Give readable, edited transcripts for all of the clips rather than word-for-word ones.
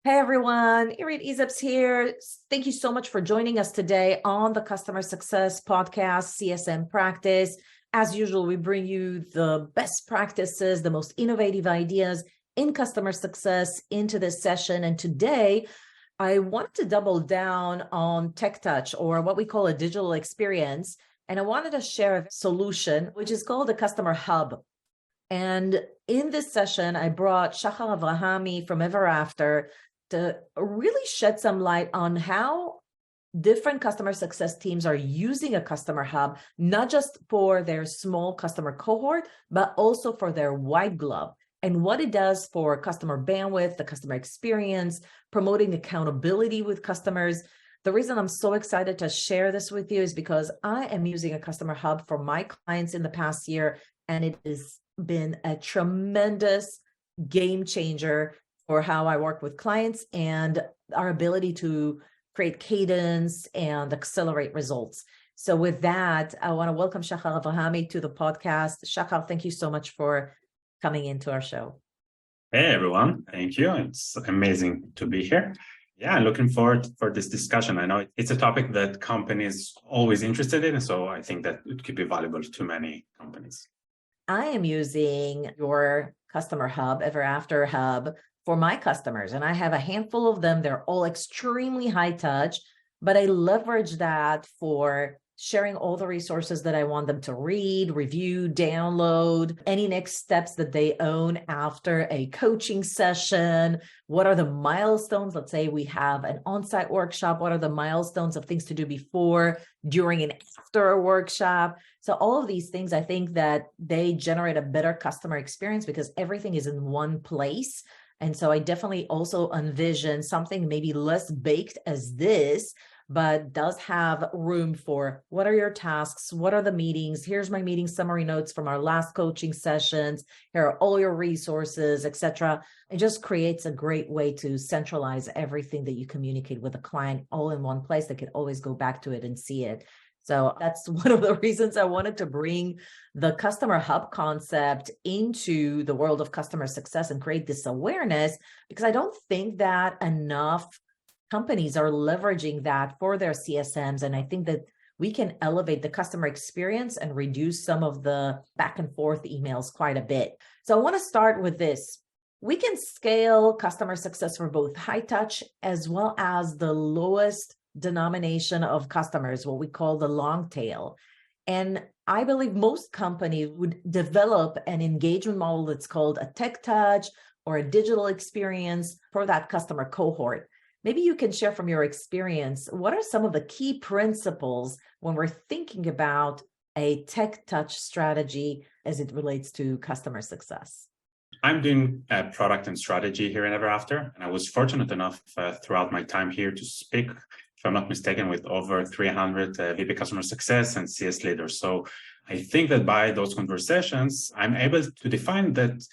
Hey everyone, Irit Eizips here. Thank you so much for joining us today on the Customer Success Podcast, CSM Practice. As usual, we bring you the best practices, the most innovative ideas in customer success into this session. And today, I wanted to double down on Tech Touch, or what we call a digital experience. And I wanted to share a solution, which is called the Customer Hub. And in this session, I brought Shachar Avrahami from EverAfter to really shed some light on how different customer success teams are using a customer hub, not just for their small customer cohort, but also for their white glove, and what it does for customer bandwidth, the customer experience, promoting accountability with customers. The reason I'm so excited to share this with you is because I am using a customer hub for my clients in the past year, and it has been a tremendous game changer for how I work with clients and our ability to create cadence and accelerate results. So with that, I want to welcome Shachar Avrahami to the podcast. Shachar, thank you so much for coming into our show. Hey, everyone. Thank you. It's amazing to be here. Yeah, I'm looking forward for this discussion. I know it's a topic that companies always interested in, so I think that it could be valuable to many companies. I am using your customer hub, EverAfter hub, for my customers, and I have a handful of them. They're all extremely high touch, but I leverage that for sharing all the resources that I want them to read, review, download, any next steps that they own after a coaching session. What are the milestones? Let's say we have an on-site workshop. What are the milestones of things to do before, during, and after a workshop? So all of these things, I think that they generate a better customer experience because everything is in one place. And so I definitely also envision something maybe less baked as this, but does have room for what are your tasks? What are the meetings? Here's my meeting summary notes from our last coaching sessions. Here are all your resources, etc. It just creates a great way to centralize everything that you communicate with a client all in one place. They can always go back to it and see it. So that's one of the reasons I wanted to bring the customer hub concept into the world of customer success and create this awareness, because I don't think that enough companies are leveraging that for their CSMs. And I think that we can elevate the customer experience and reduce some of the back and forth emails quite a bit. So I want to start with this. We can scale customer success for both high touch as well as the lowest denomination of customers, what we call the long tail. And I believe most companies would develop an engagement model that's called a tech touch or a digital experience for that customer cohort. Maybe you can share from your experience, what are some of the key principles when we're thinking about a tech touch strategy as it relates to customer success? I'm doing product and strategy here in EverAfter, and I was fortunate enough throughout my time here to speak, if I'm not mistaken, with over 300 VP customer success and CS leaders. So I think that by those conversations, I'm able to define that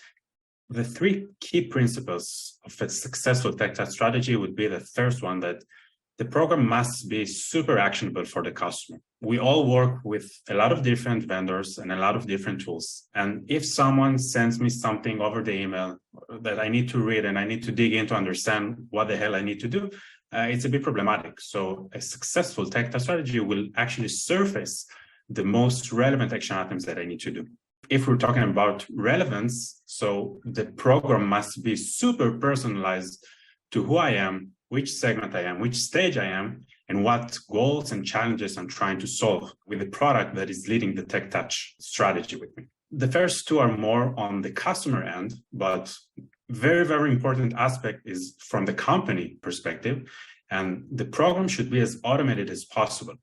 the three key principles of a successful tech touch strategy would be the first one, that the program must be super actionable for the customer. We all work with a lot of different vendors and a lot of different tools. And if someone sends me something over the email that I need to read and I need to dig in to understand what the hell I need to do, it's a bit problematic. So a successful tech touch strategy will actually surface the most relevant action items that I need to do. If we're talking about relevance, so the program must be super personalized to who I am, which segment I am, which stage I am, and what goals and challenges I'm trying to solve with the product that is leading the tech touch strategy with me. The first two are more on the customer end, but very, very important aspect is from the company perspective, and the program should be as automated as possible.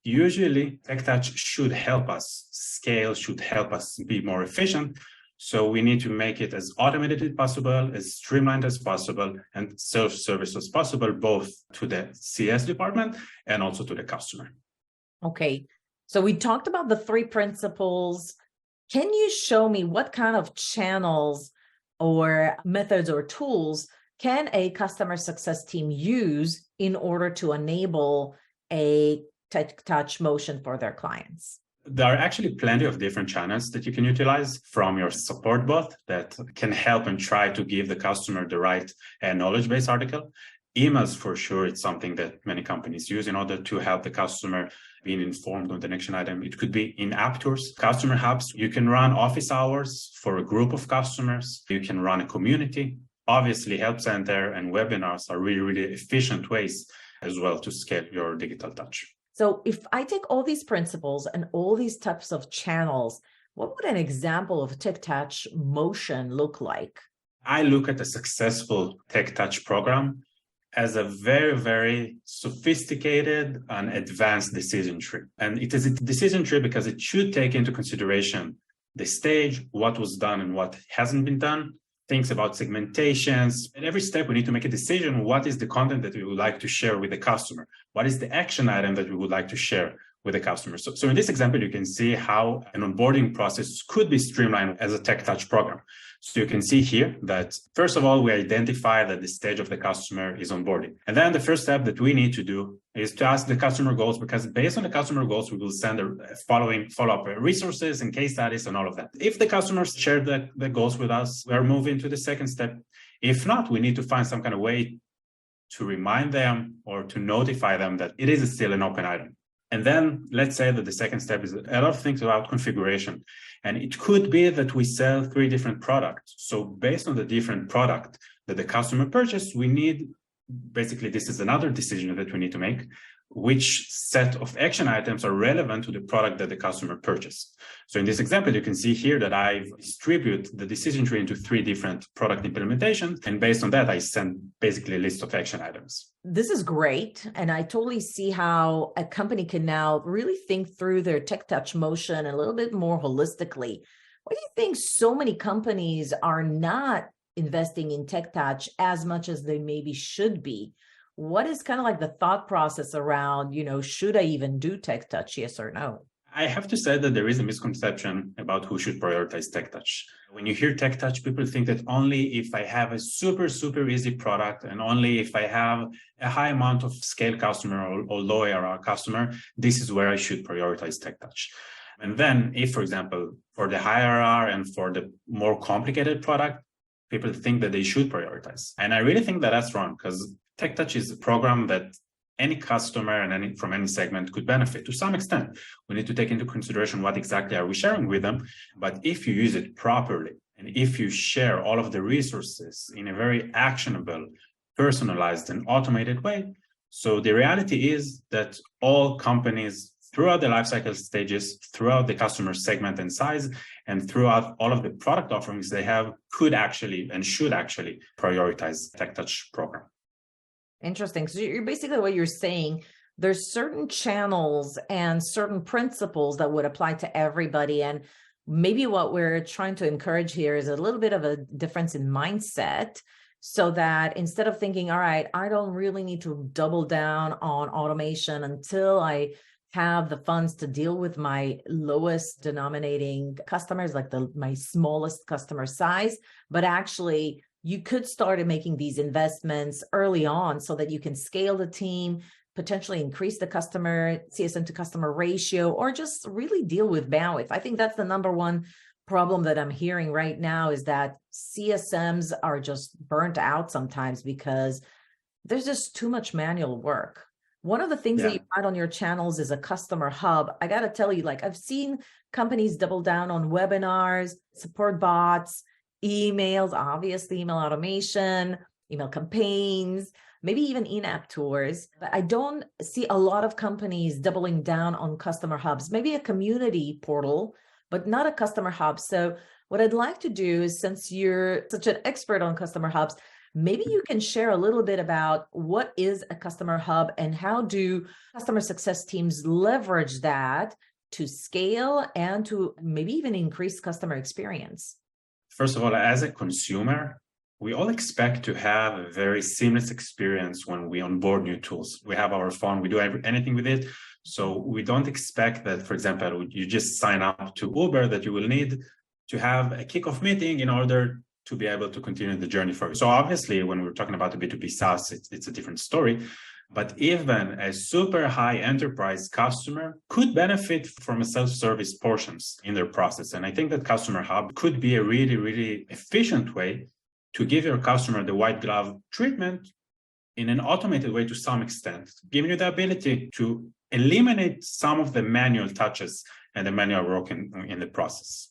Usually, tech touch should help us scale, should help us be more efficient. So we need to make it as automated as possible, as streamlined as possible, and self-service as possible, both to the CS department and also to the customer. Okay, so we talked about the three principles. Can you show me what kind of channels or methods or tools can a customer success team use in order to enable a tech touch motion for their clients? There are actually plenty of different channels that you can utilize, from your support bot that can help and try to give the customer the right knowledge-based article. Emails, for sure, it's something that many companies use in order to help the customer being informed on the next item. It could be in-app tours, customer hubs. You can run office hours for a group of customers. You can run a community. Obviously, Help Center and webinars are really, really efficient ways as well to scale your digital touch. So if I take all these principles and all these types of channels, what would an example of tech touch motion look like? I look at a successful tech touch program as a very, very sophisticated and advanced decision tree. And it is a decision tree because it should take into consideration the stage, what was done and what hasn't been done, things about segmentations. At every step, we need to make a decision. What is the content that we would like to share with the customer? What is the action item that we would like to share with the customer? So in this example, you can see how an onboarding process could be streamlined as a tech touch program. So you can see here that, first of all, we identify that the stage of the customer is onboarding. And then the first step that we need to do is to ask the customer goals, because based on the customer goals, we will send follow-up resources and case studies and all of that. If the customers share the goals with us, we are moving to the second step. If not, we need to find some kind of way to remind them or to notify them that it is still an open item. And then let's say that the second step is a lot of things about configuration. And it could be that we sell 3 different products. So based on the different product that the customer purchased, we need, basically, this is another decision that we need to make, which set of action items are relevant to the product that the customer purchased. So in this example, you can see here that I distribute the decision tree into 3 different product implementations. And based on that, I send basically a list of action items. This is great. And I totally see how a company can now really think through their tech touch motion a little bit more holistically. Why do you think so many companies are not investing in tech touch as much as they maybe should be? What is kind of like the thought process around, should I even do tech touch, yes or no? I have to say that there is a misconception about who should prioritize tech touch. When you hear tech touch, people think that only if I have a super, super easy product and only if I have a high amount of scale customer or low ARR customer, this is where I should prioritize tech touch. And then if, for example, for the high ARR and for the more complicated product, people think that they should prioritize. And I really think that that's wrong, because tech touch is a program that any customer and from any segment could benefit to some extent. We need to take into consideration what exactly are we sharing with them. But if you use it properly, and if you share all of the resources in a very actionable, personalized, and automated way, so the reality is that all companies throughout the lifecycle stages, throughout the customer segment and size, and throughout all of the product offerings they have, could actually and should actually prioritize tech touch program. Interesting. So you're basically what you're saying, there's certain channels and certain principles that would apply to everybody. And maybe what we're trying to encourage here is a little bit of a difference in mindset, so that instead of thinking, all right, I don't really need to double down on automation until I have the funds to deal with my lowest denominating customers, like my smallest customer size, but actually you could start making these investments early on so that you can scale the team, potentially increase the customer CSM to customer ratio, or just really deal with bandwidth. I think that's the number one problem that I'm hearing right now, is that CSMs are just burnt out sometimes because there's just too much manual work. One of the things that you write on your channels is a customer hub. I got to tell you, I've seen companies double down on webinars, support bots, emails, obviously email automation, email campaigns, maybe even in-app tours. But I don't see a lot of companies doubling down on customer hubs, maybe a community portal, but not a customer hub. So what I'd like to do is, since you're such an expert on customer hubs, maybe you can share a little bit about what is a customer hub and how do customer success teams leverage that to scale and to maybe even increase customer experience. First of all, as a consumer, we all expect to have a very seamless experience when we onboard new tools. We have our phone, we do anything with it. So we don't expect that, for example, you just sign up to Uber, that you will need to have a kickoff meeting in order to be able to continue the journey for you. So obviously, when we're talking about the B2B SaaS, it's a different story. But even a super high enterprise customer could benefit from a self-service portions in their process. And I think that Customer Hub could be a really, really efficient way to give your customer the white glove treatment in an automated way to some extent, giving you the ability to eliminate some of the manual touches and the manual work in the process.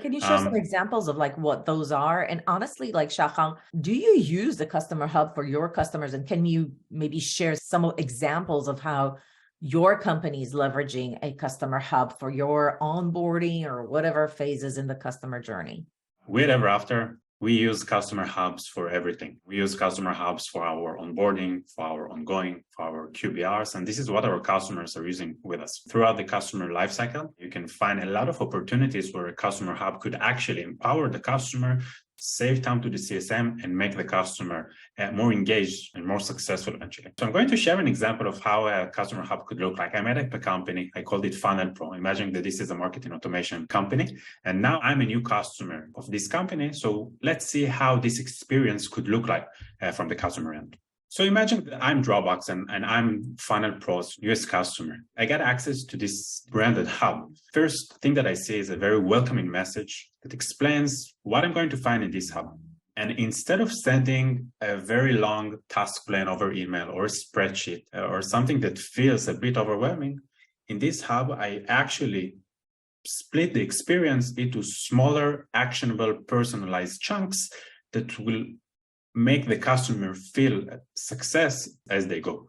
Can you share some examples of like what those are? And honestly, like Shachar, do you use the Customer Hub for your customers? And can you maybe share some examples of how your company is leveraging a Customer Hub for your onboarding or whatever phases in the customer journey? With EverAfter, we use Customer Hubs for everything. We use Customer Hubs for our onboarding, for our ongoing, for our QBRs. And this is what our customers are using with us. Throughout the customer lifecycle, you can find a lot of opportunities where a Customer Hub could actually empower the customer, save time to the CSM, and make the customer more engaged and more successful eventually. So I'm going to share an example of how a Customer Hub could look like. I'm at a company, I called it Funnel Pro. Imagine that this is a marketing automation company, and now I'm a new customer of this company. So let's see how this experience could look like from the customer end. So imagine that I'm Dropbox and I'm Funnel Pro's US customer. I get access to this branded hub. First thing that I see is a very welcoming message that explains what I'm going to find in this hub. And instead of sending a very long task plan over email or spreadsheet or something that feels a bit overwhelming, in this hub, I actually split the experience into smaller, actionable, personalized chunks that will make the customer feel success as they go.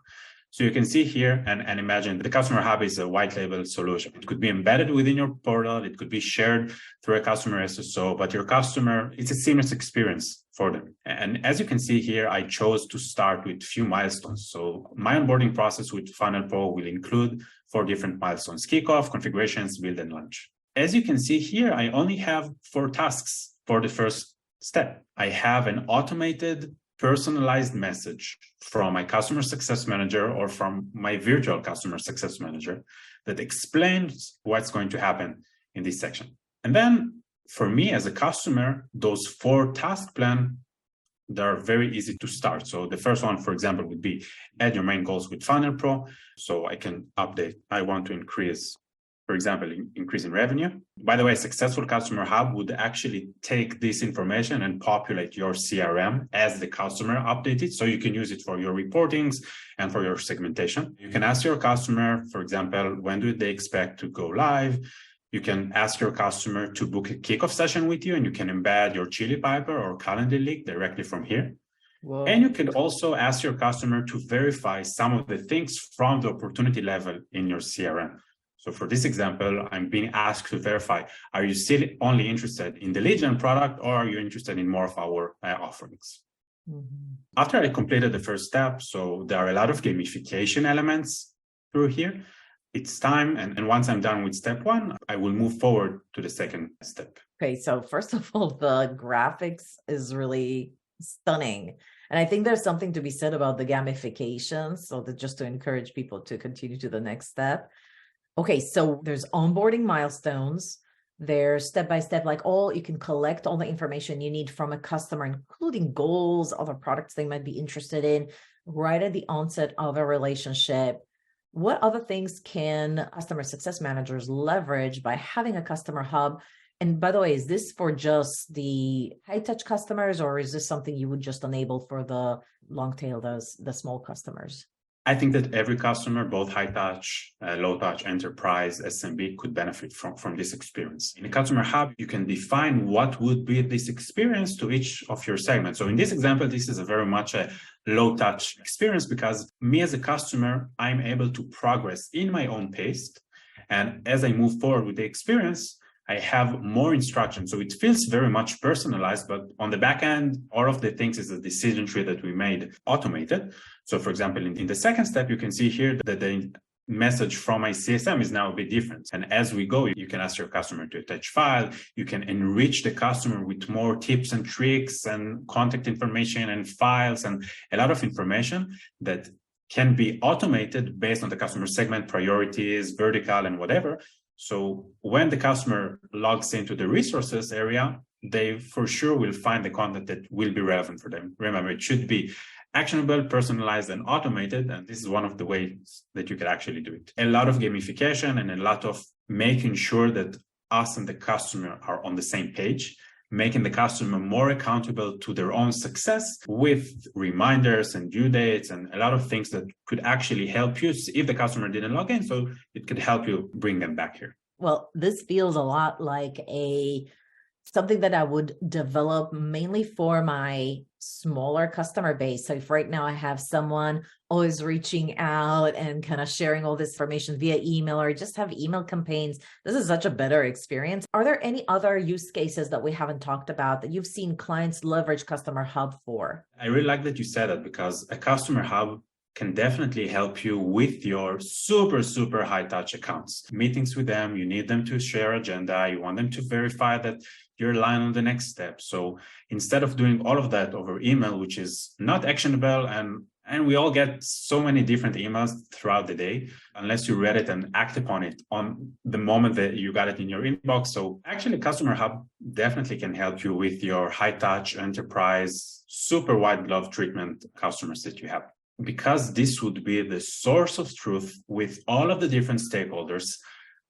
So you can see here and imagine the Customer Hub is a white label solution. It could be embedded within your portal. It could be shared through a customer SSO, but your customer, it's a seamless experience for them. And as you can see here, I chose to start with few milestones. So my onboarding process with Funnel Pro will include 4 different milestones: kickoff, configurations, build, and launch. As you can see here, I only have 4 tasks for the first step. I have an automated personalized message from my customer success manager or from my virtual customer success manager that explains what's going to happen in this section. And then for me as a customer, those 4 task plan, they're very easy to start. So the first one, for example, would be add your main goals with Funnel Pro. So I can update. I want to increase, for example, increase in revenue. By the way, a successful Customer Hub would actually take this information and populate your CRM as the customer updated. So you can use it for your reportings and for your segmentation. You can ask your customer, for example, when do they expect to go live? You can ask your customer to book a kickoff session with you, and you can embed your Chili Piper or Calendly directly from here. Whoa. And you can also ask your customer to verify some of the things from the opportunity level in your CRM. So for this example, I'm being asked to verify, are you still only interested in the lead gen product, or are you interested in more of our offerings? Mm-hmm. After I completed the first step, so there are a lot of gamification elements through here. It's time, and once I'm done with step 1, I will move forward to the second step. Okay, so first of all, the graphics is really stunning. And I think there's something to be said about the gamification, so that just to encourage people to continue to the next step. Okay, so there's onboarding milestones, there's step-by-step, like you can collect all the information you need from a customer, including goals, other products they might be interested in, right at the onset of a relationship. What other things can customer success managers leverage by having a Customer Hub? And by the way, is this for just the high-touch customers, or is this something you would just enable for the long tail, the small customers? I think that every customer, both high touch, low touch, enterprise, SMB, could benefit from this experience. In a Customer Hub, you can define what would be this experience to each of your segments. So in this example, this is a very much a low touch experience, because me as a customer, I'm able to progress in my own pace. And as I move forward with the experience, I have more instructions. So it feels very much personalized, but on the back end, all of the things is a decision tree that we made automated. So for example, in the second step, you can see here that the message from my CSM is now a bit different. And as we go, you can ask your customer to attach file. You can enrich the customer with more tips and tricks and contact information and files and a lot of information that can be automated based on the customer segment, priorities, vertical, and whatever. So when the customer logs into the resources area, they for sure will find the content that will be relevant for them. Remember, it should be actionable, personalized, and automated. And this is one of the ways that you could actually do it. A lot of gamification and a lot of making sure that us and the customer are on the same page, making the customer more accountable to their own success with reminders and due dates and a lot of things that could actually help you if the customer didn't log in. So it could help you bring them back here. Well, this feels a lot like something that I would develop mainly for my smaller customer base. So if right now I have someone always reaching out and kind of sharing all this information via email, or just have email campaigns, this is such a better experience. Are there any other use cases that we haven't talked about that you've seen clients leverage Customer Hub for? I really like that you said that, because a Customer Hub can definitely help you with your super, super high touch accounts. Meetings with them, you need them to share agenda. You want them to verify that you're aligned on the next step. So instead of doing all of that over email, which is not actionable, and we all get so many different emails throughout the day, unless you read it and act upon it on the moment that you got it in your inbox. So actually Customer Hub definitely can help you with your high touch enterprise, super wide glove treatment customers that you have. Because this would be the source of truth with all of the different stakeholders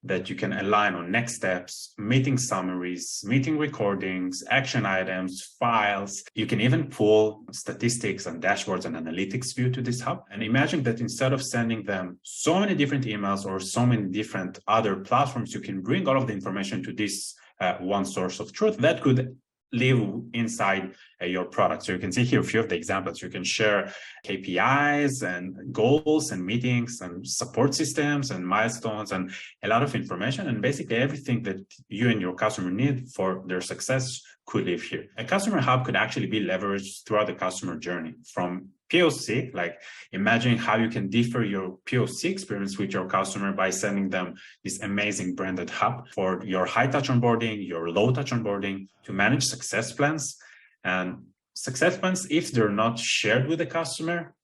that you can align on next steps, meeting summaries, meeting recordings, action items, files. You can even pull statistics and dashboards and analytics view to this hub. And imagine that instead of sending them so many different emails or so many different other platforms, you can bring all of the information to this one source of truth that could live inside your product. So you can see here a few of the examples. You can share KPIs and goals and meetings and support systems and milestones and a lot of information, and basically everything that you and your customer need for their success could live here. A Customer Hub could actually be leveraged throughout the customer journey, from POC, like imagine how you can differ your POC experience with your customer by sending them this amazing branded hub for your high touch onboarding, your low touch onboarding, to manage success plans. And success plans, if they're not shared with the customer,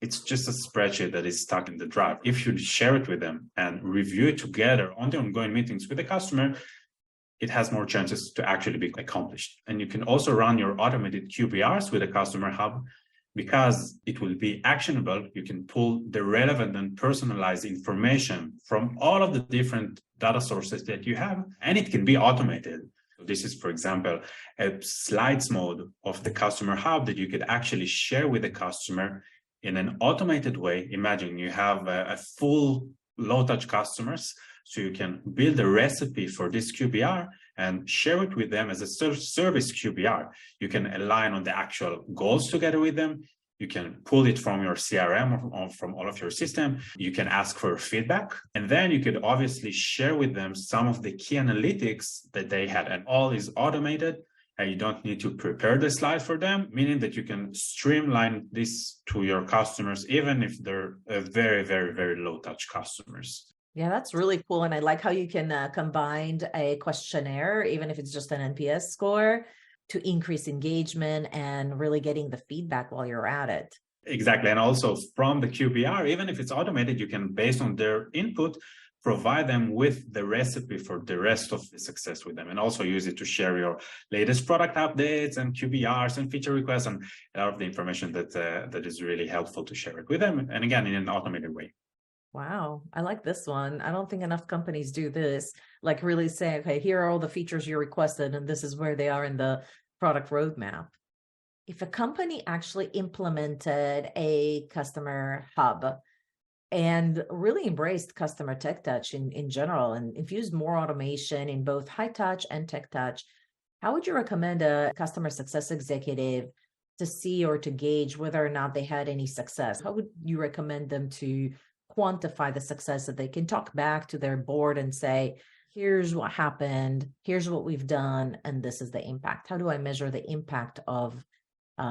it's just a spreadsheet that is stuck in the drive. If you share it with them and review it together on the ongoing meetings with the customer, it has more chances to actually be accomplished. And you can also run your automated QBRs with a Customer Hub. Because it will be actionable, you can pull the relevant and personalized information from all of the different data sources that you have, and it can be automated. So this is, for example, a slides mode of the Customer Hub that you could actually share with the customer in an automated way. Imagine you have a full low-touch customers, so you can build a recipe for this QBR and share it with them as a service QBR. You can align on the actual goals together with them. You can pull it from your CRM or from all of your system. You can ask for feedback. And then you could obviously share with them some of the key analytics that they had. And all is automated. And you don't need to prepare the slide for them, meaning that you can streamline this to your customers, even if they're very, very, very low touch customers. Yeah, that's really cool. And I like how you can combine a questionnaire, even if it's just an NPS score, to increase engagement and really getting the feedback while you're at it. Exactly. And also from the QBR, even if it's automated, you can, based on their input, provide them with the recipe for the rest of the success with them, and also use it to share your latest product updates and QBRs and feature requests and a lot of the information that is really helpful to share it with them. And again, in an automated way. Wow, I like this one. I don't think enough companies do this, like really say, okay, here are all the features you requested, and this is where they are in the product roadmap. If a company actually implemented a Customer Hub and really embraced customer tech touch in general and infused more automation in both high touch and tech touch, how would you recommend a customer success executive to see or to gauge whether or not they had any success? How would you recommend them to quantify the success, that they can talk back to their board and say, here's what happened, here's what we've done, and this is the impact? How do I measure the impact of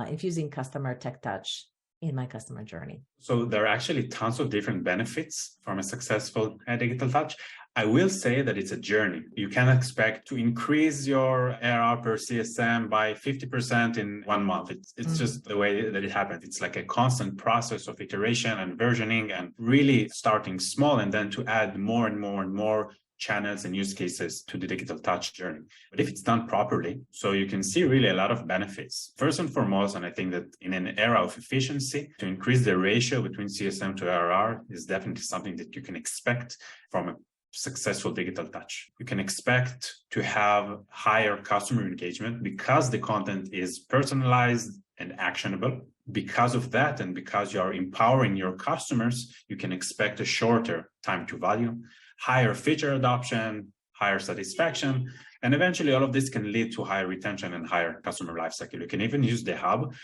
infusing customer tech touch in my customer journey? So there are actually tons of different benefits from a successful digital touch. I will say that it's a journey. You can expect to increase your ARR per CSM by 50% in 1 month. It's just the way that it happens. It's like a constant process of iteration and versioning, and really starting small and then to add more and more and more channels and use cases to the digital touch journey. But if it's done properly, so you can see really a lot of benefits. First and foremost, and I think that in an era of efficiency, to increase the ratio between CSM to ARR is definitely something that you can expect from a successful digital touch. You can expect to have higher customer engagement because the content is personalized and actionable. Because of that, and because you are empowering your customers, you can expect a shorter time to value, higher feature adoption, higher satisfaction, and eventually all of this can lead to higher retention and higher customer lifecycle. You can even use the hub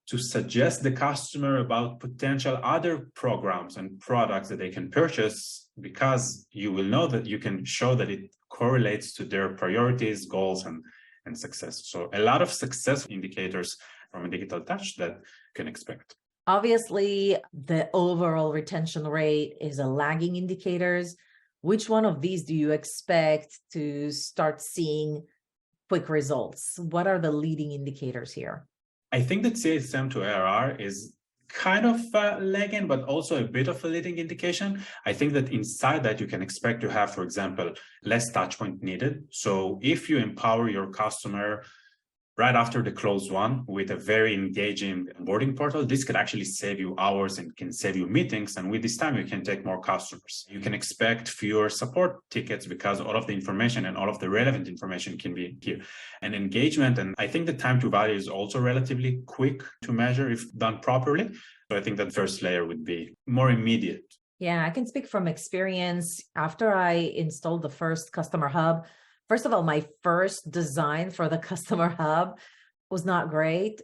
to suggest the customer about potential other programs and products that they can purchase, because you will know that you can show that it correlates to their priorities, goals, and success. So a lot of success indicators from a digital touch that you can expect. Obviously, the overall retention rate is a lagging indicators. Which one of these do you expect to start seeing quick results? What are the leading indicators here? I think that CSM to ARR is kind of lagging, but also a bit of a leading indication. I think that inside that you can expect to have, for example, less touch point needed. So if you empower your customer right after the close one with a very engaging onboarding portal, this could actually save you hours and can save you meetings. And with this time, you can take more customers. You can expect fewer support tickets because all of the information and all of the relevant information can be here. And engagement, and I think the time to value is also relatively quick to measure if done properly. So I think that first layer would be more immediate. Yeah, I can speak from experience. After I installed the first customer hub, first of all, my first design for the customer hub was not great.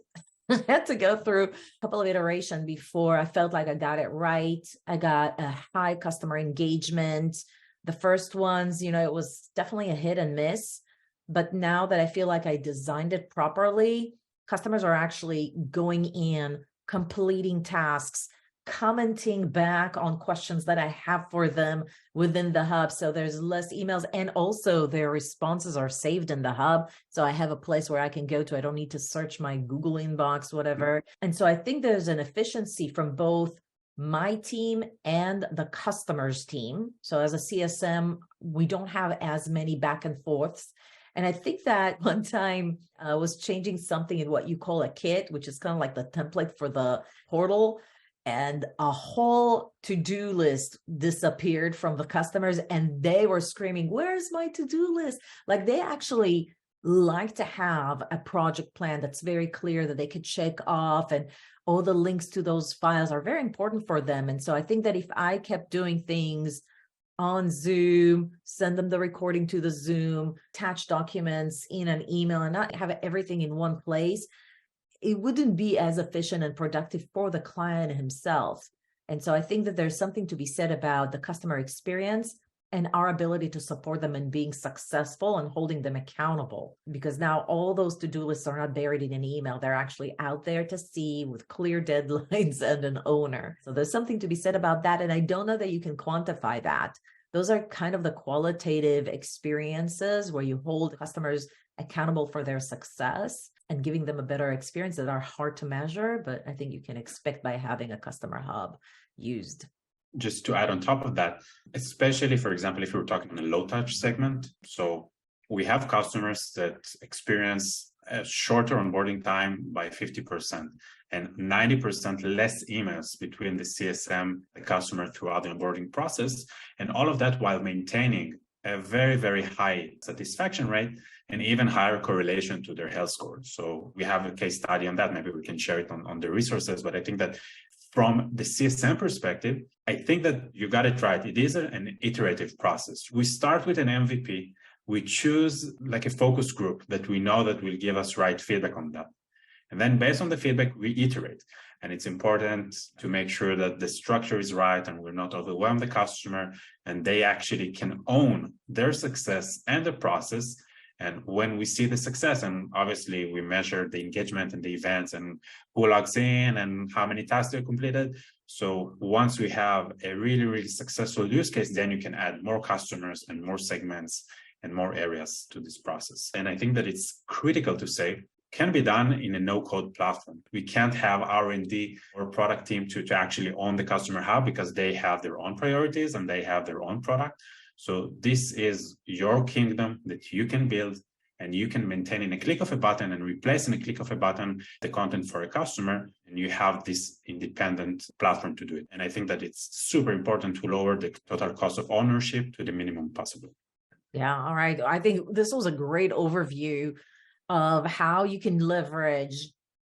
I had to go through a couple of iterations before I felt like I got it right. I got a high customer engagement. The first ones, it was definitely a hit and miss. But now that I feel like I designed it properly, customers are actually going in, completing tasks, commenting back on questions that I have for them within the hub. So there's less emails, and also their responses are saved in the hub. So I have a place where I can go to. I don't need to search my Google inbox, whatever. And so I think there's an efficiency from both my team and the customer's team. So as a CSM, we don't have as many back and forths. And I think that one time I was changing something in what you call a kit, which is kind of like the template for the portal. And a whole to-do list disappeared from the customers, and they were screaming, "Where's my to-do list?" Like, they actually like to have a project plan that's very clear that they could check off, and all the links to those files are very important for them. And so I think that if I kept doing things on Zoom, send them the recording to the Zoom, attach documents in an email, and not have everything in one place, it wouldn't be as efficient and productive for the client himself. And so I think that there's something to be said about the customer experience and our ability to support them in being successful and holding them accountable. Because now all those to-do lists are not buried in an email. They're actually out there to see with clear deadlines and an owner. So there's something to be said about that. And I don't know that you can quantify that. Those are kind of the qualitative experiences where you hold customers accountable for their success and giving them a better experience that are hard to measure, but I think you can expect by having a customer hub used. Just to add on top of that, especially, for example, if we were talking on a low touch segment, so we have customers that experience a shorter onboarding time by 50% and 90% less emails between the CSM, the customer, throughout the onboarding process, and all of that while maintaining a very, very high satisfaction rate and even higher correlation to their health score. So we have a case study on that. Maybe we can share it on the resources. But I think that from the CSM perspective, I think that you got it right. It is an iterative process. We start with an MVP. We choose like a focus group that we know that will give us right feedback on that. And then based on the feedback, we iterate. And it's important to make sure that the structure is right and we're not overwhelm the customer, and they actually can own their success and the process. And when we see the success, and obviously we measure the engagement and the events and who logs in and how many tasks are completed. So once we have a really, really successful use case, then you can add more customers and more segments and more areas to this process. And I think that it's critical to say, can be done in a no-code platform. We can't have R&D or product team to actually own the customer hub because they have their own priorities and they have their own product. So this is your kingdom that you can build, and you can maintain in a click of a button and replace in a click of a button the content for a customer, and you have this independent platform to do it. And I think that it's super important to lower the total cost of ownership to the minimum possible. Yeah, all right. I think this was a great overview of how you can leverage,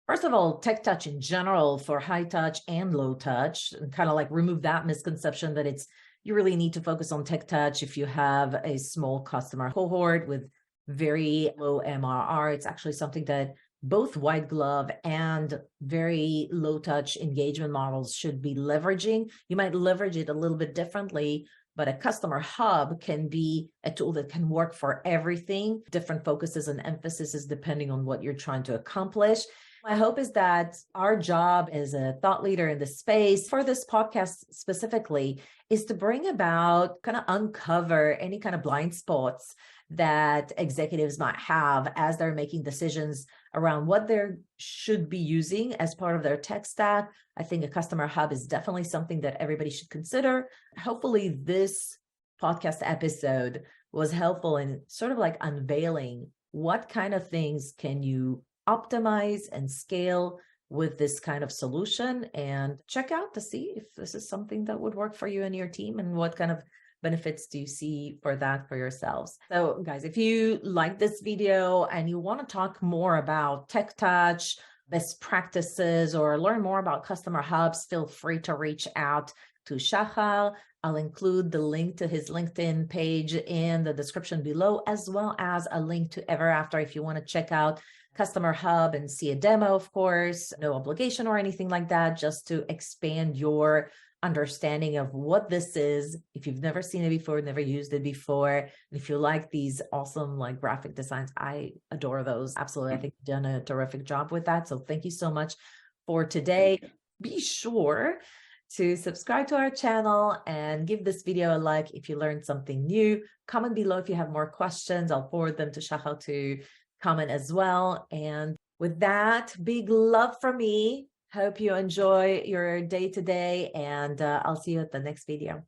first of all, tech touch in general for high touch and low touch, and kind of like remove that misconception that you really need to focus on tech touch if you have a small customer cohort with very low MRR. It's actually something that both white glove and very low touch engagement models should be leveraging. You might leverage it a little bit differently, but a customer hub can be a tool that can work for everything, different focuses and emphases depending on what you're trying to accomplish. My hope is that our job as a thought leader in the space for this podcast specifically is to bring about, kind of uncover any kind of blind spots that executives might have as they're making decisions around what they should be using as part of their tech stack. I think a customer hub is definitely something that everybody should consider. Hopefully this podcast episode was helpful in sort of like unveiling what kind of things can you optimize and scale with this kind of solution, and check out to see if this is something that would work for you and your team, and what kind of benefits do you see for that for yourselves. So guys, if you like this video and you want to talk more about tech touch, best practices, or learn more about customer hubs, feel free to reach out to Shachar. I'll include the link to his LinkedIn page in the description below, as well as a link to EverAfter if you want to check out Customer Hub and see a demo, of course, no obligation or anything like that, just to expand your understanding of what this is. If you've never seen it before, never used it before, and if you like these awesome like graphic designs, I adore those. Absolutely. I think you've done a terrific job with that. So thank you so much for today. Be sure to subscribe to our channel and give this video a like if you learned something new. Comment below if you have more questions. I'll forward them to Shachar to comment as well. And with that, big love from me. Hope you enjoy your day today, and I'll see you at the next video.